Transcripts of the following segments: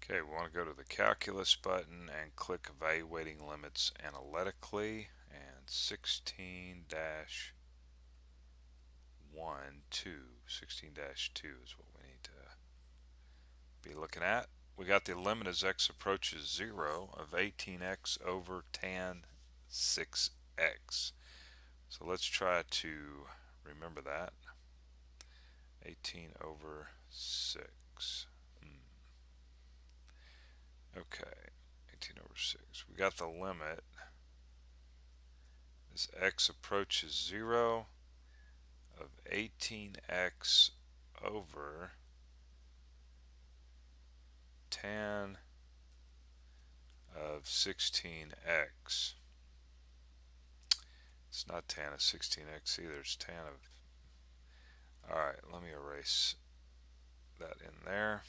Okay, we want to go to the Calculus button and click Evaluating Limits Analytically, and 16-2 is what we need to be looking at. We got the limit as x approaches 0 of 18x over tan 6x. So let's try to remember that. 18 over 6. Okay, 18 over 6. We got the limit as x approaches 0 of 18x over tan of 16x. It's not tan of 16x either, it's tan of... Alright, let me erase that in there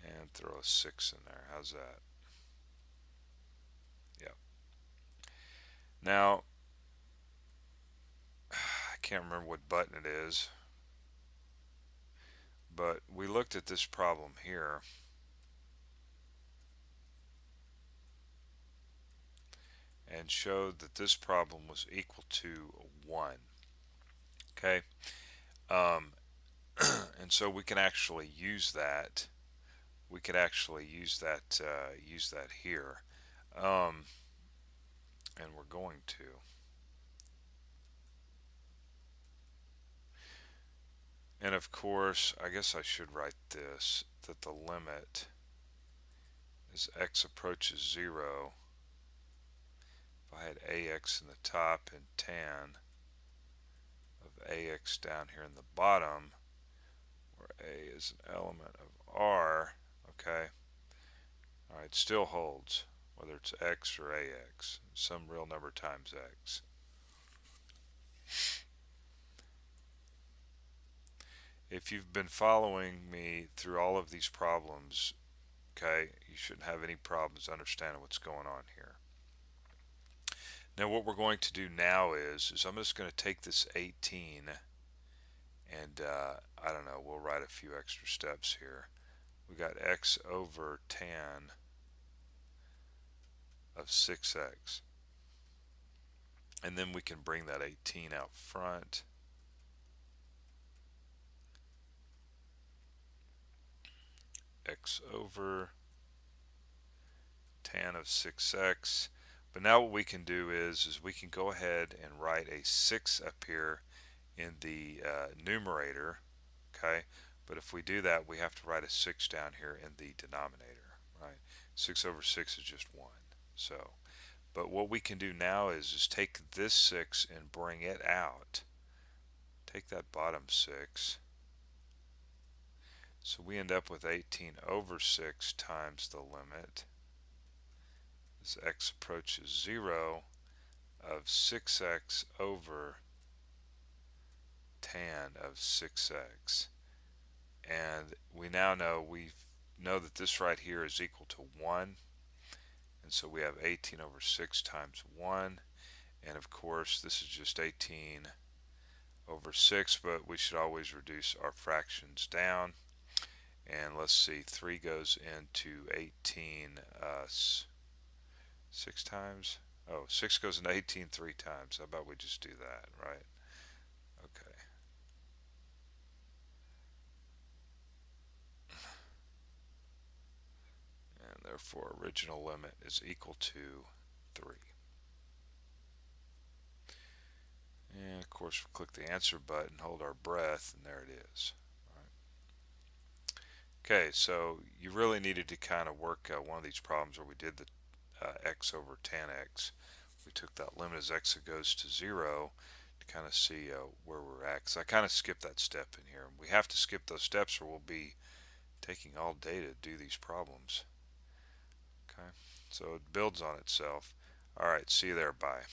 and throw a 6 in there. How's that? Yep. Now, I can't remember what button it is, but we looked at this problem here and showed that this problem was equal to 1. Okay, and so we can actually use that. We could actually use that here, and we're going to. And of course, I guess I should write this, that the limit as x approaches 0, if I had ax in the top and tan of ax down here in the bottom, where a is an element of R, okay, alright, still holds, whether it's x or ax, some real number times x. If you've been following me through all of these problems, okay, you shouldn't have any problems understanding what's going on here. Now what we're going to do now is I'm just going to take this 18 and I don't know, we'll write a few extra steps here. We got x over tan of 6x, and then we can bring that 18 out front. X over tan of 6x. But now what we can do is we can go ahead and write a 6 up here in the numerator, okay? But if we do that, we have to write a 6 down here in the denominator, right? 6 over 6 is just 1. So, but what we can do now is take this 6 and bring it out. Take that bottom 6. So we end up with 18 over 6 times the limit as x approaches 0 of 6x over tan of 6x. And we now know that this right here is equal to 1, and so we have 18 over 6 times 1, and of course this is just 18 over 6, but we should always reduce our fractions down. And let's see, 3 goes into 18 6 times. Oh, 6 goes into 18 3 times. How about we just do that, right? Okay. And therefore original limit is equal to 3. And of course we click the answer button, hold our breath, and there it is. Okay, so you really needed to kind of work one of these problems where we did the x over tan x. We took that limit as x goes to 0 to kind of see where we're at. Because I kind of skipped that step in here. We have to skip those steps or we'll be taking all day to do these problems. Okay, so it builds on itself. Alright, see you there, bye.